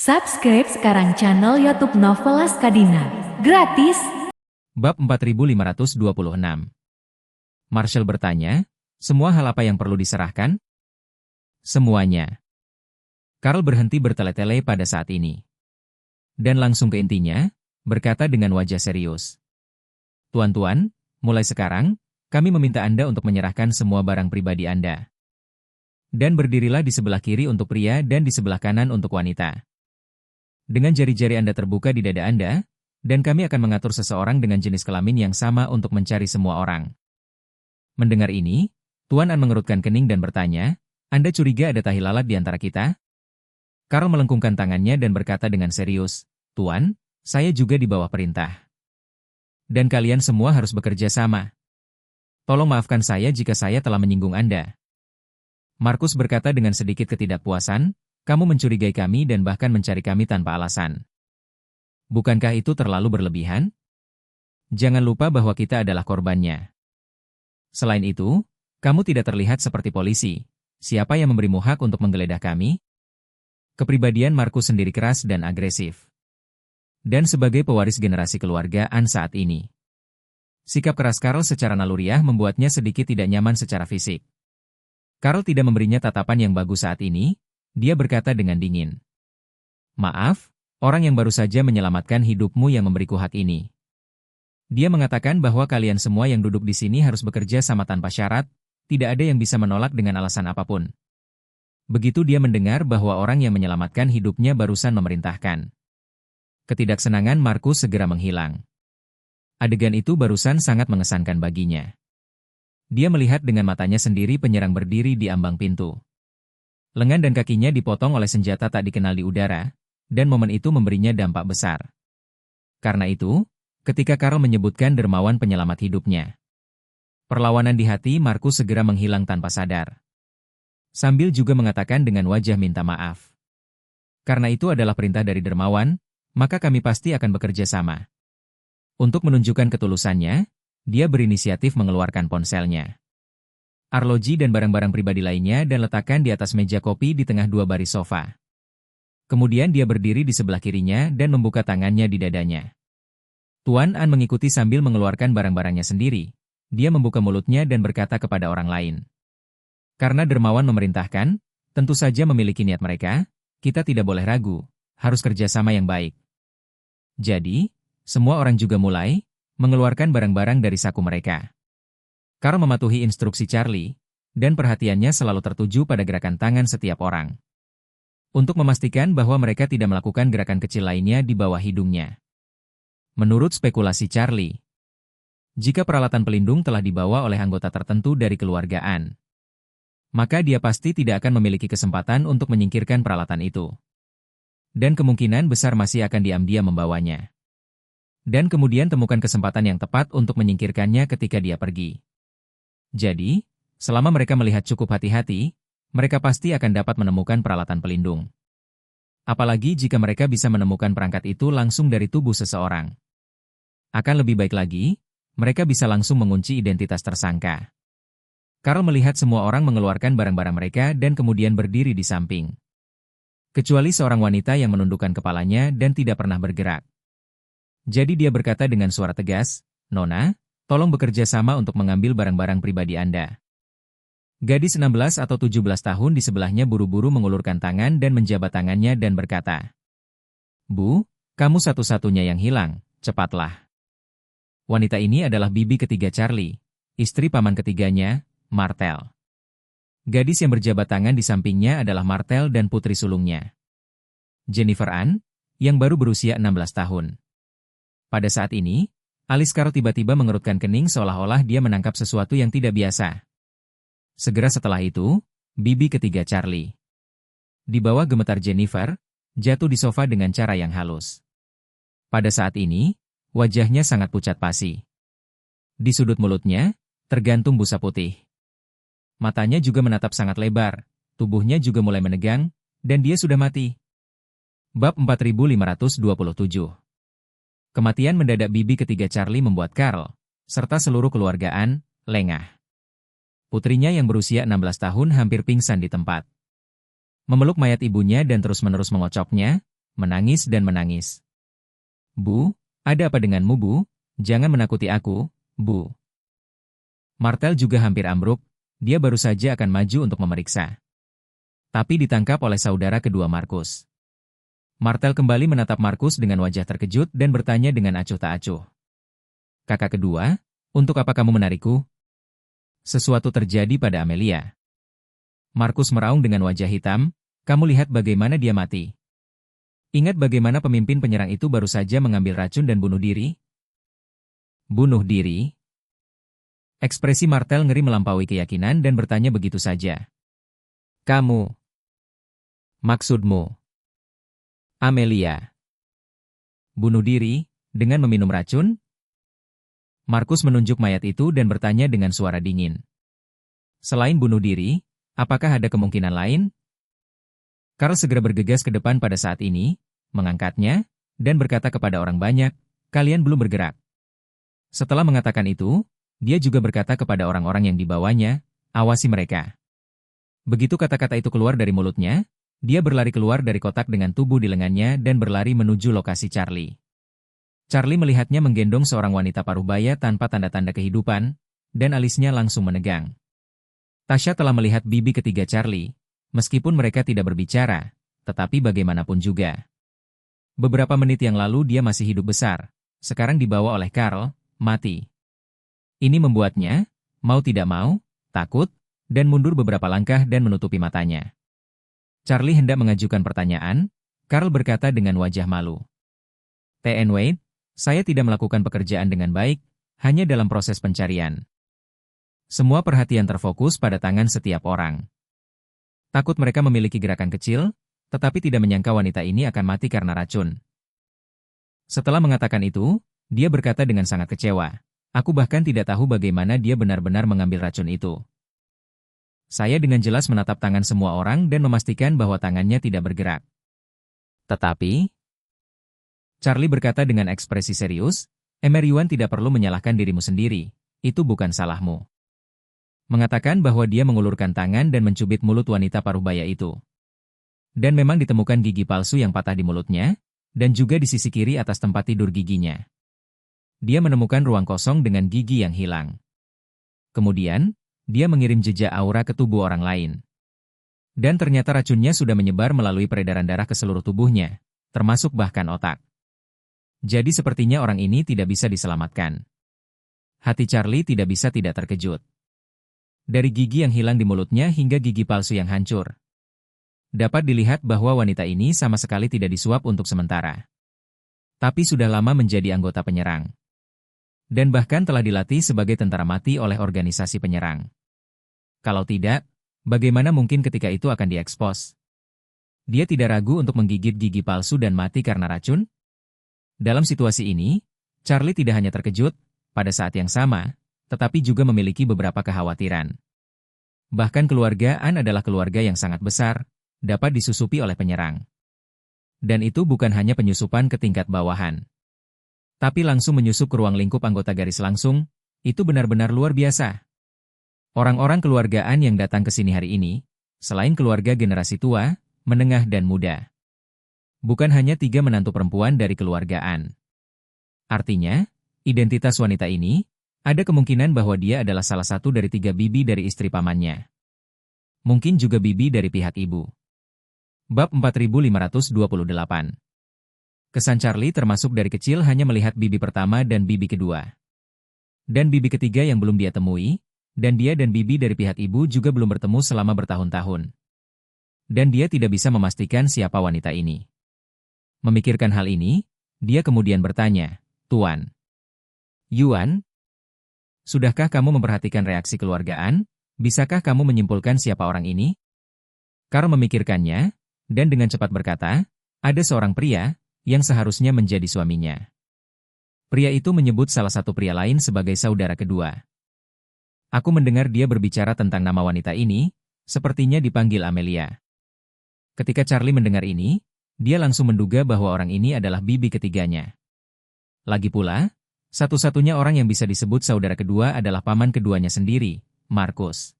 Subscribe sekarang channel YouTube Novelas Kadina. Gratis. Bab 4526. Marshall bertanya, semua hal apa yang perlu diserahkan? Semuanya. Karl berhenti bertele-tele pada saat ini. Dan langsung ke intinya, berkata dengan wajah serius. Tuan-tuan, mulai sekarang, kami meminta Anda untuk menyerahkan semua barang pribadi Anda. Dan berdirilah di sebelah kiri untuk pria dan di sebelah kanan untuk wanita. Dengan jari-jari Anda terbuka di dada Anda, dan kami akan mengatur seseorang dengan jenis kelamin yang sama untuk mencari semua orang. Mendengar ini, Tuan An mengerutkan kening dan bertanya, Anda curiga ada tahi lalat di antara kita? Karl melengkungkan tangannya dan berkata dengan serius, Tuan, saya juga di bawah perintah. Dan kalian semua harus bekerja sama. Tolong maafkan saya jika saya telah menyinggung Anda. Markus berkata dengan sedikit ketidakpuasan, kamu mencurigai kami dan bahkan mencari kami tanpa alasan. Bukankah itu terlalu berlebihan? Jangan lupa bahwa kita adalah korbannya. Selain itu, kamu tidak terlihat seperti polisi. Siapa yang memberimu hak untuk menggeledah kami? Kepribadian Markus sendiri keras dan agresif. Dan sebagai pewaris generasi keluargaan saat ini, sikap keras Karl secara naluriah membuatnya sedikit tidak nyaman secara fisik. Karl tidak memberinya tatapan yang bagus saat ini. Dia berkata dengan dingin. Maaf, orang yang baru saja menyelamatkan hidupmu yang memberiku hak ini. Dia mengatakan bahwa kalian semua yang duduk di sini harus bekerja sama tanpa syarat, tidak ada yang bisa menolak dengan alasan apapun. Begitu dia mendengar bahwa orang yang menyelamatkan hidupnya barusan memerintahkan. Ketidaksenangan Markus segera menghilang. Adegan itu barusan sangat mengesankan baginya. Dia melihat dengan matanya sendiri penyerang berdiri di ambang pintu. Lengan dan kakinya dipotong oleh senjata tak dikenal di udara, dan momen itu memberinya dampak besar. Karena itu, ketika Karl menyebutkan dermawan penyelamat hidupnya, perlawanan di hati Markus segera menghilang tanpa sadar. Sambil juga mengatakan dengan wajah minta maaf. Karena itu adalah perintah dari dermawan, maka kami pasti akan bekerja sama. Untuk menunjukkan ketulusannya, dia berinisiatif mengeluarkan ponselnya, arloji dan barang-barang pribadi lainnya dan letakkan di atas meja kopi di tengah dua baris sofa. Kemudian dia berdiri di sebelah kirinya dan membuka tangannya di dadanya. Tuan An mengikuti sambil mengeluarkan barang-barangnya sendiri. Dia membuka mulutnya dan berkata kepada orang lain. Karena dermawan memerintahkan, tentu saja memiliki niat mereka, kita tidak boleh ragu, harus kerjasama yang baik. Jadi, semua orang juga mulai mengeluarkan barang-barang dari saku mereka. Karl mematuhi instruksi Charlie, dan perhatiannya selalu tertuju pada gerakan tangan setiap orang. Untuk memastikan bahwa mereka tidak melakukan gerakan kecil lainnya di bawah hidungnya. Menurut spekulasi Charlie, jika peralatan pelindung telah dibawa oleh anggota tertentu dari keluargaan, maka dia pasti tidak akan memiliki kesempatan untuk menyingkirkan peralatan itu. Dan kemungkinan besar masih akan diam-diam membawanya. Dan kemudian temukan kesempatan yang tepat untuk menyingkirkannya ketika dia pergi. Jadi, selama mereka melihat cukup hati-hati, mereka pasti akan dapat menemukan peralatan pelindung. Apalagi jika mereka bisa menemukan perangkat itu langsung dari tubuh seseorang. Akan lebih baik lagi, mereka bisa langsung mengunci identitas tersangka. Karl melihat semua orang mengeluarkan barang-barang mereka dan kemudian berdiri di samping. Kecuali seorang wanita yang menundukkan kepalanya dan tidak pernah bergerak. Jadi dia berkata dengan suara tegas, Nona, tolong bekerja sama untuk mengambil barang-barang pribadi Anda. Gadis 16 atau 17 tahun di sebelahnya buru-buru mengulurkan tangan dan menjabat tangannya dan berkata, Bu, kamu satu-satunya yang hilang, cepatlah. Wanita ini adalah bibi ketiga Charlie, istri paman ketiganya, Martel. Gadis yang berjabat tangan di sampingnya adalah Martel dan putri sulungnya, Jennifer Ann, yang baru berusia 16 tahun. Pada saat ini, alis Karl tiba-tiba mengerutkan kening seolah-olah dia menangkap sesuatu yang tidak biasa. Segera setelah itu, bibi ketiga Charlie, di bawah gemetar Jennifer, jatuh di sofa dengan cara yang halus. Pada saat ini, wajahnya sangat pucat pasi. Di sudut mulutnya, tergantung busa putih. Matanya juga menatap sangat lebar, tubuhnya juga mulai menegang, dan dia sudah mati. Bab 4527. Kematian mendadak bibi ketiga Charlie membuat Karl, serta seluruh keluargaan, lengah. Putrinya yang berusia 16 tahun hampir pingsan di tempat. Memeluk mayat ibunya dan terus-menerus mengocoknya, menangis dan menangis. Bu, ada apa denganmu Bu? Jangan menakuti aku, Bu. Martel juga hampir ambruk, dia baru saja akan maju untuk memeriksa. Tapi ditangkap oleh saudara kedua Markus. Martel kembali menatap Markus dengan wajah terkejut dan bertanya dengan acuh tak acuh. Kakak kedua, untuk apa kamu menarikku? Sesuatu terjadi pada Amelia. Markus meraung dengan wajah hitam, kamu lihat bagaimana dia mati. Ingat bagaimana pemimpin penyerang itu baru saja mengambil racun dan bunuh diri? Bunuh diri? Ekspresi Martel ngeri melampaui keyakinan dan bertanya begitu saja. Kamu? Maksudmu? Amelia. Bunuh diri, dengan meminum racun? Markus menunjuk mayat itu dan bertanya dengan suara dingin. Selain bunuh diri, apakah ada kemungkinan lain? Karl segera bergegas ke depan pada saat ini, mengangkatnya, dan berkata kepada orang banyak, kalian belum bergerak. Setelah mengatakan itu, dia juga berkata kepada orang-orang yang dibawanya, awasi mereka. Begitu kata-kata itu keluar dari mulutnya, dia berlari keluar dari kotak dengan tubuh di lengannya dan berlari menuju lokasi Charlie. Charlie melihatnya menggendong seorang wanita paruh baya tanpa tanda-tanda kehidupan, dan alisnya langsung menegang. Tasha telah melihat bibi ketiga Charlie, meskipun mereka tidak berbicara, tetapi bagaimanapun juga. Beberapa menit yang lalu dia masih hidup besar, sekarang dibawa oleh Karl, mati. Ini membuatnya, mau tidak mau, takut, dan mundur beberapa langkah dan menutupi matanya. Charlie hendak mengajukan pertanyaan, Karl berkata dengan wajah malu. T.N. Wade, saya tidak melakukan pekerjaan dengan baik, hanya dalam proses pencarian. Semua perhatian terfokus pada tangan setiap orang. Takut mereka memiliki gerakan kecil, tetapi tidak menyangka wanita ini akan mati karena racun. Setelah mengatakan itu, dia berkata dengan sangat kecewa. Aku bahkan tidak tahu bagaimana dia benar-benar mengambil racun itu. Saya dengan jelas menatap tangan semua orang dan memastikan bahwa tangannya tidak bergerak. Tetapi, Charlie berkata dengan ekspresi serius, Emerywan tidak perlu menyalahkan dirimu sendiri, itu bukan salahmu. Mengatakan bahwa dia mengulurkan tangan dan mencubit mulut wanita paruh baya itu. Dan memang ditemukan gigi palsu yang patah di mulutnya, dan juga di sisi kiri atas tempat tidur giginya. Dia menemukan ruang kosong dengan gigi yang hilang. Kemudian, dia mengirim jejak aura ke tubuh orang lain. Dan ternyata racunnya sudah menyebar melalui peredaran darah ke seluruh tubuhnya, termasuk bahkan otak. Jadi sepertinya orang ini tidak bisa diselamatkan. Hati Charlie tidak bisa tidak terkejut. Dari gigi yang hilang di mulutnya hingga gigi palsu yang hancur. Dapat dilihat bahwa wanita ini sama sekali tidak disuap untuk sementara. Tapi sudah lama menjadi anggota penyerang. Dan bahkan telah dilatih sebagai tentara mati oleh organisasi penyerang. Kalau tidak, bagaimana mungkin ketika itu akan diekspos? Dia tidak ragu untuk menggigit gigi palsu dan mati karena racun? Dalam situasi ini, Charlie tidak hanya terkejut, pada saat yang sama, tetapi juga memiliki beberapa kekhawatiran. Bahkan keluarga Ann adalah keluarga yang sangat besar, dapat disusupi oleh penyerang. Dan itu bukan hanya penyusupan ke tingkat bawahan. Tapi langsung menyusup ke ruang lingkup anggota garis langsung, itu benar-benar luar biasa. Orang-orang keluarga Ann yang datang ke sini hari ini, selain keluarga generasi tua, menengah dan muda. Bukan hanya 3 menantu perempuan dari keluarga Ann. Artinya, identitas wanita ini, ada kemungkinan bahwa dia adalah salah satu dari 3 bibi dari istri pamannya. Mungkin juga bibi dari pihak ibu. Bab 4528. Kesan Charlie termasuk dari kecil hanya melihat bibi pertama dan bibi kedua. Dan bibi ketiga yang belum dia temui, dan dia dan bibi dari pihak ibu juga belum bertemu selama bertahun-tahun. Dan dia tidak bisa memastikan siapa wanita ini. Memikirkan hal ini, dia kemudian bertanya, Tuan Yuan, sudahkah kamu memperhatikan reaksi keluargaan? Bisakah kamu menyimpulkan siapa orang ini? Karl memikirkannya, dan dengan cepat berkata, ada seorang pria, yang seharusnya menjadi suaminya. Pria itu menyebut salah satu pria lain sebagai saudara kedua. Aku mendengar dia berbicara tentang nama wanita ini, sepertinya dipanggil Amelia. Ketika Charlie mendengar ini, dia langsung menduga bahwa orang ini adalah bibi ketiganya. Lagi pula, satu-satunya orang yang bisa disebut saudara kedua adalah paman keduanya sendiri, Markus.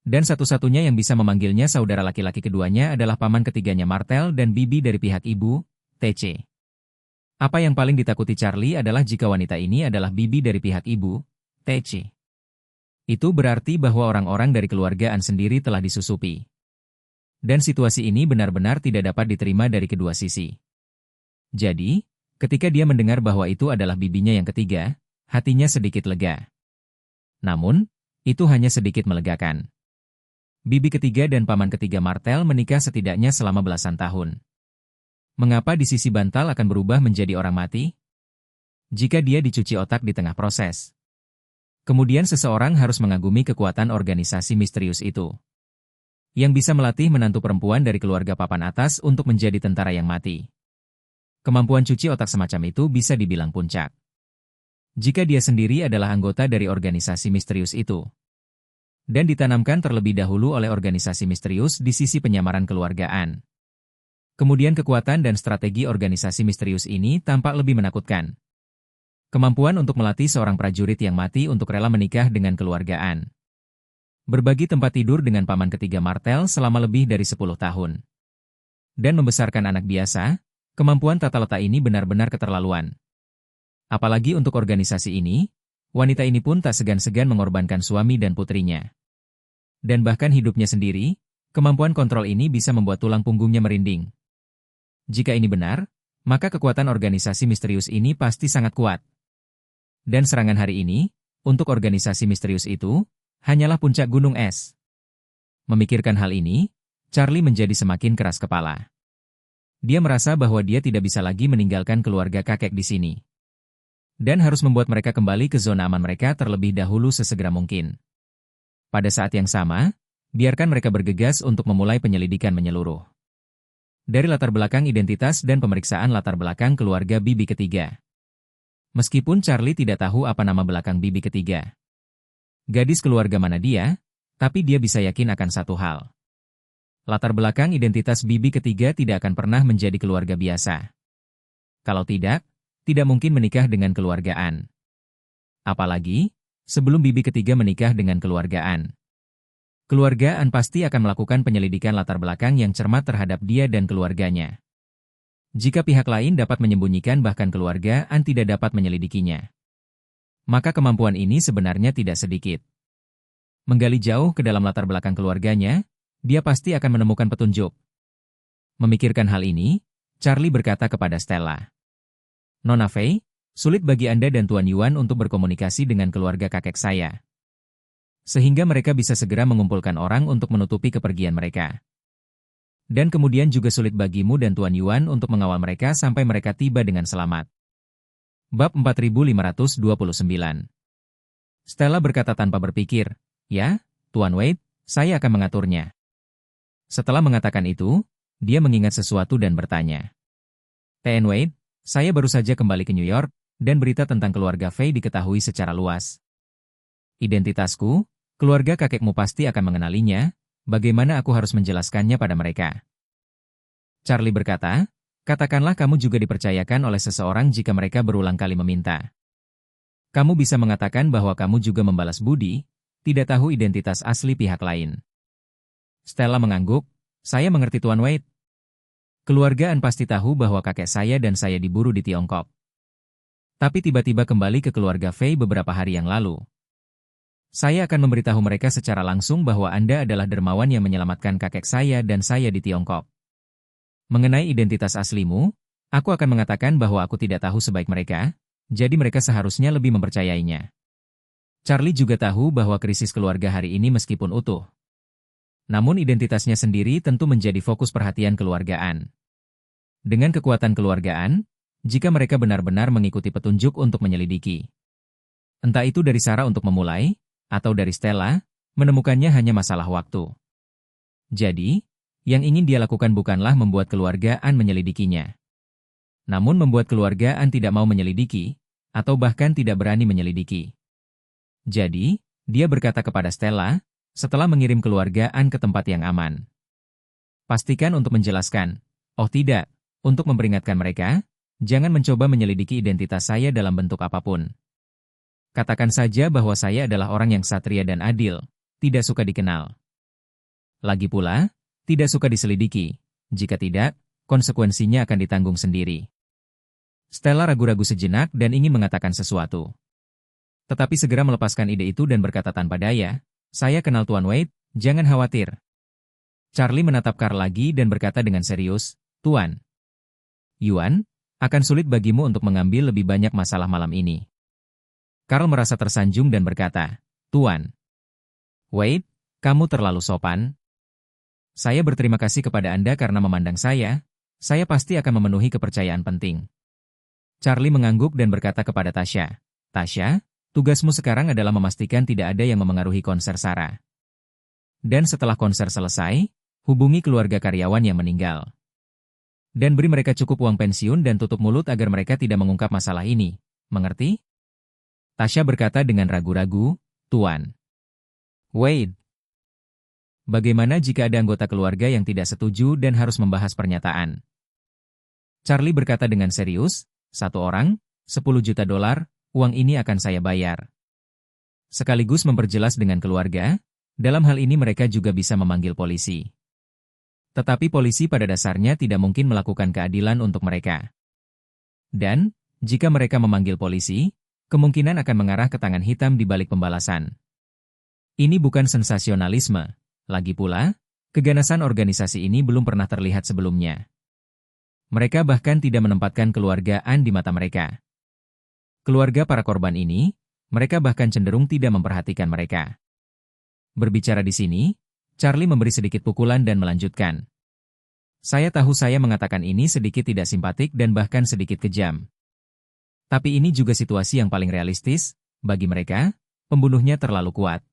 Dan satu-satunya yang bisa memanggilnya saudara laki-laki keduanya adalah paman ketiganya Martel dan bibi dari pihak ibu, TC. Apa yang paling ditakuti Charlie adalah jika wanita ini adalah bibi dari pihak ibu, TC. Itu berarti bahwa orang-orang dari keluarga An sendiri telah disusupi. Dan situasi ini benar-benar tidak dapat diterima dari kedua sisi. Jadi, ketika dia mendengar bahwa itu adalah bibinya yang ketiga, hatinya sedikit lega. Namun, itu hanya sedikit melegakan. Bibi ketiga dan paman ketiga Martel menikah setidaknya selama belasan tahun. Mengapa di sisi bantal akan berubah menjadi orang mati? Jika dia dicuci otak di tengah proses. Kemudian seseorang harus mengagumi kekuatan organisasi misterius itu. Yang bisa melatih menantu perempuan dari keluarga papan atas untuk menjadi tentara yang mati. Kemampuan cuci otak semacam itu bisa dibilang puncak. Jika dia sendiri adalah anggota dari organisasi misterius itu. Dan ditanamkan terlebih dahulu oleh organisasi misterius di sisi penyamaran keluargaan. Kemudian kekuatan dan strategi organisasi misterius ini tampak lebih menakutkan. Kemampuan untuk melatih seorang prajurit yang mati untuk rela menikah dengan keluargaan. Berbagi tempat tidur dengan paman ketiga Martel selama lebih dari 10 tahun. Dan membesarkan anak biasa, kemampuan tata letak ini benar-benar keterlaluan. Apalagi untuk organisasi ini, wanita ini pun tak segan-segan mengorbankan suami dan putrinya. Dan bahkan hidupnya sendiri, kemampuan kontrol ini bisa membuat tulang punggungnya merinding. Jika ini benar, maka kekuatan organisasi misterius ini pasti sangat kuat. Dan serangan hari ini, untuk organisasi misterius itu, hanyalah puncak gunung es. Memikirkan hal ini, Charlie menjadi semakin keras kepala. Dia merasa bahwa dia tidak bisa lagi meninggalkan keluarga kakek di sini. Dan harus membuat mereka kembali ke zona aman mereka terlebih dahulu sesegera mungkin. Pada saat yang sama, biarkan mereka bergegas untuk memulai penyelidikan menyeluruh. Dari latar belakang identitas dan pemeriksaan latar belakang keluarga bibi ketiga. Meskipun Charlie tidak tahu apa nama belakang bibi ketiga. Gadis keluarga mana dia, tapi dia bisa yakin akan satu hal. Latar belakang identitas bibi ketiga tidak akan pernah menjadi keluarga biasa. Kalau tidak mungkin menikah dengan keluargaan. Apalagi, sebelum bibi ketiga menikah dengan keluargaan. Keluargaan pasti akan melakukan penyelidikan latar belakang yang cermat terhadap dia dan keluarganya. Jika pihak lain dapat menyembunyikan bahkan keluargaan tidak dapat menyelidikinya. Maka kemampuan ini sebenarnya tidak sedikit. Menggali jauh ke dalam latar belakang keluarganya, dia pasti akan menemukan petunjuk. Memikirkan hal ini, Charlie berkata kepada Stella. Nona Fei, sulit bagi Anda dan Tuan Yuan untuk berkomunikasi dengan keluarga kakek saya. Sehingga mereka bisa segera mengumpulkan orang untuk menutupi kepergian mereka. Dan kemudian juga sulit bagimu dan Tuan Yuan untuk mengawal mereka sampai mereka tiba dengan selamat. Bab 4529. Stella berkata tanpa berpikir, ya, Tuan Wade, saya akan mengaturnya. Setelah mengatakan itu, dia mengingat sesuatu dan bertanya. T.N. Wade, saya baru saja kembali ke New York, dan berita tentang keluarga Fei diketahui secara luas. Identitasku, keluarga kakekmu pasti akan mengenalinya, bagaimana aku harus menjelaskannya pada mereka? Charlie berkata, katakanlah kamu juga dipercayakan oleh seseorang jika mereka berulang kali meminta. Kamu bisa mengatakan bahwa kamu juga membalas budi, tidak tahu identitas asli pihak lain. Stella mengangguk, saya mengerti Tuan Wade. Keluargaan pasti tahu bahwa kakek saya dan saya diburu di Tiongkok. Tapi tiba-tiba kembali ke keluarga Fei beberapa hari yang lalu. Saya akan memberitahu mereka secara langsung bahwa Anda adalah dermawan yang menyelamatkan kakek saya dan saya di Tiongkok. Mengenai identitas aslimu, aku akan mengatakan bahwa aku tidak tahu sebaik mereka, jadi mereka seharusnya lebih mempercayainya. Charlie juga tahu bahwa krisis keluarga hari ini meskipun utuh. Namun identitasnya sendiri tentu menjadi fokus perhatian keluargaan. Dengan kekuatan keluargaan, jika mereka benar-benar mengikuti petunjuk untuk menyelidiki. Entah itu dari Sarah untuk memulai, atau dari Stella, menemukannya hanya masalah waktu. Jadi, yang ingin dia lakukan bukanlah membuat keluargaan menyelidikinya. Namun membuat keluargaan tidak mau menyelidiki, atau bahkan tidak berani menyelidiki. Jadi, dia berkata kepada Stella, setelah mengirim keluargaan ke tempat yang aman. Pastikan untuk menjelaskan, oh tidak, untuk memperingatkan mereka, jangan mencoba menyelidiki identitas saya dalam bentuk apapun. Katakan saja bahwa saya adalah orang yang satria dan adil, tidak suka dikenal. Lagi pula, tidak suka diselidiki. Jika tidak, konsekuensinya akan ditanggung sendiri. Stella ragu-ragu sejenak dan ingin mengatakan sesuatu. Tetapi segera melepaskan ide itu dan berkata tanpa daya, "Saya kenal Tuan Wade, jangan khawatir." Charlie menatap Carl lagi dan berkata dengan serius, "Tuan Yuan, akan sulit bagimu untuk mengambil lebih banyak masalah malam ini." Carl merasa tersanjung dan berkata, "Tuan Wade, kamu terlalu sopan. Saya berterima kasih kepada Anda karena memandang saya pasti akan memenuhi kepercayaan penting." Charlie mengangguk dan berkata kepada Tasha, "Tasha, tugasmu sekarang adalah memastikan tidak ada yang memengaruhi konser Sarah. Dan setelah konser selesai, hubungi keluarga karyawan yang meninggal. Dan beri mereka cukup uang pensiun dan tutup mulut agar mereka tidak mengungkap masalah ini. Mengerti?" Tasha berkata dengan ragu-ragu, "Tuan Wade, bagaimana jika ada anggota keluarga yang tidak setuju dan harus membahas pernyataan?" Charlie berkata dengan serius, "1 orang, $10 juta, uang ini akan saya bayar." Sekaligus memperjelas dengan keluarga, dalam hal ini mereka juga bisa memanggil polisi. Tetapi polisi pada dasarnya tidak mungkin melakukan keadilan untuk mereka. Dan, jika mereka memanggil polisi, kemungkinan akan mengarah ke tangan hitam di balik pembalasan. Ini bukan sensasionalisme. Lagi pula, keganasan organisasi ini belum pernah terlihat sebelumnya. Mereka bahkan tidak menempatkan keluarga Ann di mata mereka. Keluarga para korban ini, mereka bahkan cenderung tidak memperhatikan mereka. Berbicara di sini, Charlie memberi sedikit pukulan dan melanjutkan. "Saya tahu saya mengatakan ini sedikit tidak simpatik dan bahkan sedikit kejam. Tapi ini juga situasi yang paling realistis, bagi mereka, pembunuhnya terlalu kuat.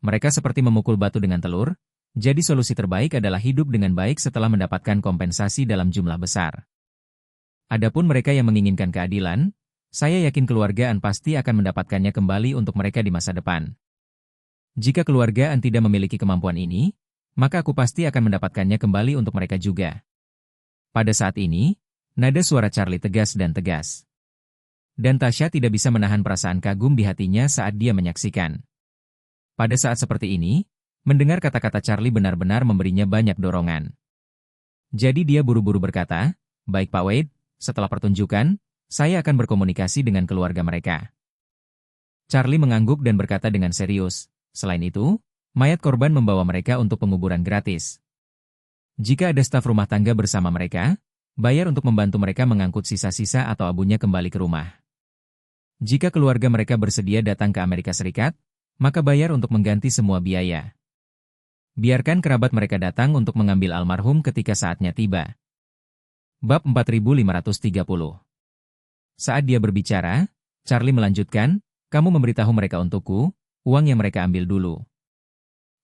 Mereka seperti memukul batu dengan telur, jadi solusi terbaik adalah hidup dengan baik setelah mendapatkan kompensasi dalam jumlah besar. Adapun mereka yang menginginkan keadilan, saya yakin keluarga Ann pasti akan mendapatkannya kembali untuk mereka di masa depan. Jika keluarga Ann tidak memiliki kemampuan ini, maka aku pasti akan mendapatkannya kembali untuk mereka juga." Pada saat ini, nada suara Charlie tegas dan tegas. Dan Tasha tidak bisa menahan perasaan kagum di hatinya saat dia menyaksikan. Pada saat seperti ini, mendengar kata-kata Charlie benar-benar memberinya banyak dorongan. Jadi dia buru-buru berkata, "Baik Pak Wade, setelah pertunjukan, saya akan berkomunikasi dengan keluarga mereka." Charlie mengangguk dan berkata dengan serius, "Selain itu, mayat korban membawa mereka untuk penguburan gratis. Jika ada staf rumah tangga bersama mereka, bayar untuk membantu mereka mengangkut sisa-sisa atau abunya kembali ke rumah. Jika keluarga mereka bersedia datang ke Amerika Serikat, maka bayar untuk mengganti semua biaya. Biarkan kerabat mereka datang untuk mengambil almarhum ketika saatnya tiba." Bab 4530. Saat dia berbicara, Charlie melanjutkan, "Kamu memberitahu mereka untukku, uang yang mereka ambil dulu.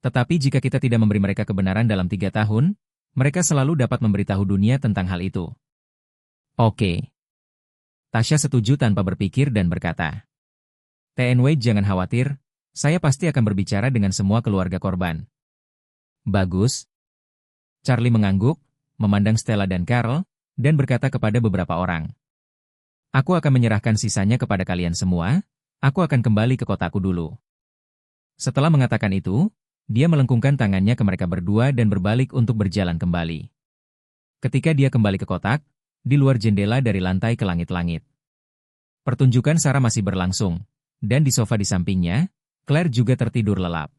Tetapi jika kita tidak memberi mereka kebenaran dalam 3 tahun, mereka selalu dapat memberitahu dunia tentang hal itu." "Oke." Tasha setuju tanpa berpikir dan berkata, "T.N. Wade jangan khawatir, saya pasti akan berbicara dengan semua keluarga korban." "Bagus." Charlie mengangguk, memandang Stella dan Carl, dan berkata kepada beberapa orang, "Aku akan menyerahkan sisanya kepada kalian semua, aku akan kembali ke kotaku dulu." Setelah mengatakan itu, dia melengkungkan tangannya ke mereka berdua dan berbalik untuk berjalan kembali. Ketika dia kembali ke kotak, di luar jendela dari lantai ke langit-langit. Pertunjukan Sarah masih berlangsung, dan di sofa di sampingnya, Claire juga tertidur lelap.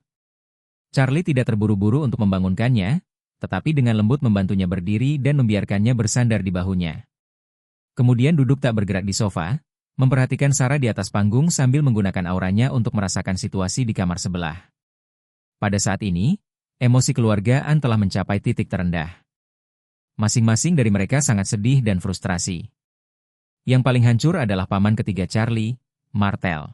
Charlie tidak terburu-buru untuk membangunkannya, tetapi dengan lembut membantunya berdiri dan membiarkannya bersandar di bahunya. Kemudian duduk tak bergerak di sofa, memperhatikan Sarah di atas panggung sambil menggunakan auranya untuk merasakan situasi di kamar sebelah. Pada saat ini, emosi keluarga Ann telah mencapai titik terendah. Masing-masing dari mereka sangat sedih dan frustrasi. Yang paling hancur adalah paman ketiga Charlie, Martel.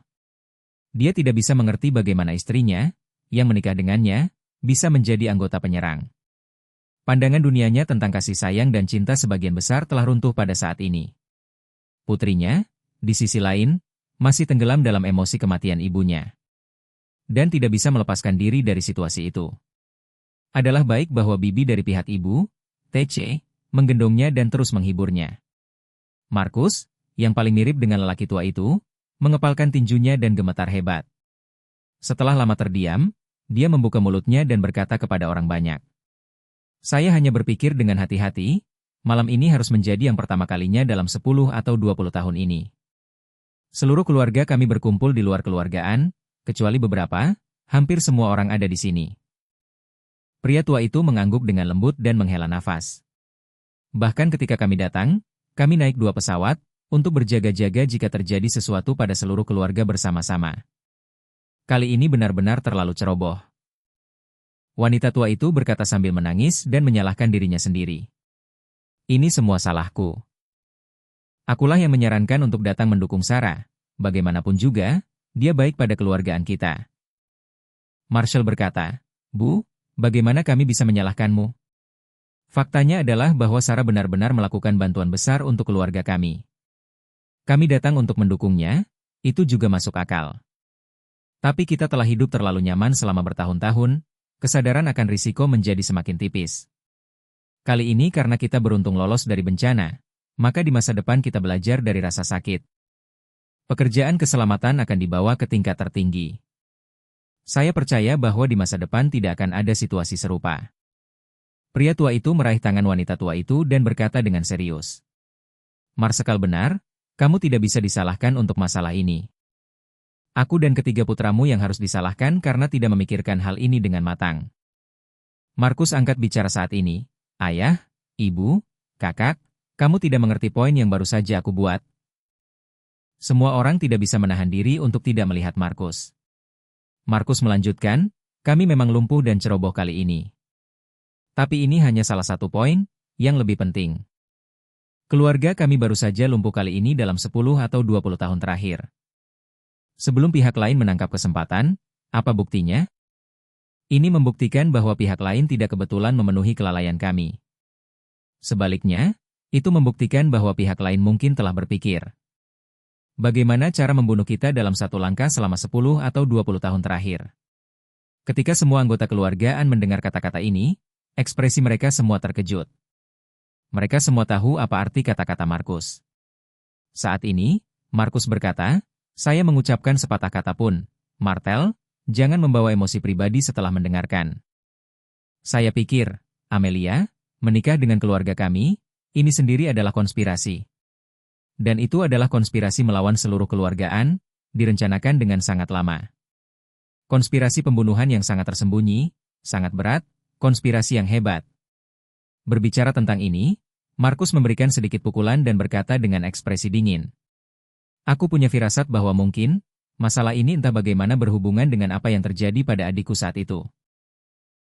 Dia tidak bisa mengerti bagaimana istrinya, yang menikah dengannya, bisa menjadi anggota penyerang. Pandangan dunianya tentang kasih sayang dan cinta sebagian besar telah runtuh pada saat ini. Putrinya, di sisi lain, masih tenggelam dalam emosi kematian ibunya. Dan tidak bisa melepaskan diri dari situasi itu. Adalah baik bahwa bibi dari pihak ibu, TC, menggendongnya dan terus menghiburnya. Markus, yang paling mirip dengan lelaki tua itu, mengepalkan tinjunya dan gemetar hebat. Setelah lama terdiam, dia membuka mulutnya dan berkata kepada orang banyak. Saya hanya berpikir dengan hati-hati, malam ini harus menjadi yang pertama kalinya dalam 10 atau 20 tahun ini. Seluruh keluarga kami berkumpul di luar keluargaan, kecuali beberapa, hampir semua orang ada di sini. Pria tua itu mengangguk dengan lembut dan menghela nafas. Bahkan ketika kami datang, kami naik 2 pesawat, untuk berjaga-jaga jika terjadi sesuatu pada seluruh keluarga bersama-sama. Kali ini benar-benar terlalu ceroboh. Wanita tua itu berkata sambil menangis dan menyalahkan dirinya sendiri. Ini semua salahku. Akulah yang menyarankan untuk datang mendukung Sarah. Bagaimanapun juga, dia baik pada keluargaan kita. Marshall berkata, Bu, bagaimana kami bisa menyalahkanmu? Faktanya adalah bahwa Sarah benar-benar melakukan bantuan besar untuk keluarga kami. Kami datang untuk mendukungnya, itu juga masuk akal. Tapi kita telah hidup terlalu nyaman selama bertahun-tahun, kesadaran akan risiko menjadi semakin tipis. Kali ini karena kita beruntung lolos dari bencana, maka di masa depan kita belajar dari rasa sakit. Pekerjaan keselamatan akan dibawa ke tingkat tertinggi. Saya percaya bahwa di masa depan tidak akan ada situasi serupa. Pria tua itu meraih tangan wanita tua itu dan berkata dengan serius. Marsekal benar, kamu tidak bisa disalahkan untuk masalah ini. Aku dan ketiga putramu yang harus disalahkan karena tidak memikirkan hal ini dengan matang. Markus angkat bicara saat ini. Ayah, ibu, kakak, kamu tidak mengerti poin yang baru saja aku buat. Semua orang tidak bisa menahan diri untuk tidak melihat Markus. Markus melanjutkan, kami memang lumpuh dan ceroboh kali ini. Tapi ini hanya salah satu poin, yang lebih penting. Keluarga kami baru saja lumpuh kali ini dalam 10 atau 20 tahun terakhir. Sebelum pihak lain menangkap kesempatan, apa buktinya? Ini membuktikan bahwa pihak lain tidak kebetulan memenuhi kelalaian kami. Sebaliknya, itu membuktikan bahwa pihak lain mungkin telah berpikir. Bagaimana cara membunuh kita dalam satu langkah selama 10 atau 20 tahun terakhir? Ketika semua anggota keluargaan mendengar kata-kata ini, ekspresi mereka semua terkejut. Mereka semua tahu apa arti kata-kata Markus. Saat ini, Markus berkata, saya mengucapkan sepatah kata pun, Martel, jangan membawa emosi pribadi setelah mendengarkan. Saya pikir, Amelia, menikah dengan keluarga kami, ini sendiri adalah konspirasi. Dan itu adalah konspirasi melawan seluruh keluargaan, direncanakan dengan sangat lama. Konspirasi pembunuhan yang sangat tersembunyi, sangat berat, konspirasi yang hebat. Berbicara tentang ini, Markus memberikan sedikit pukulan dan berkata dengan ekspresi dingin. Aku punya firasat bahwa mungkin, masalah ini entah bagaimana berhubungan dengan apa yang terjadi pada adikku saat itu.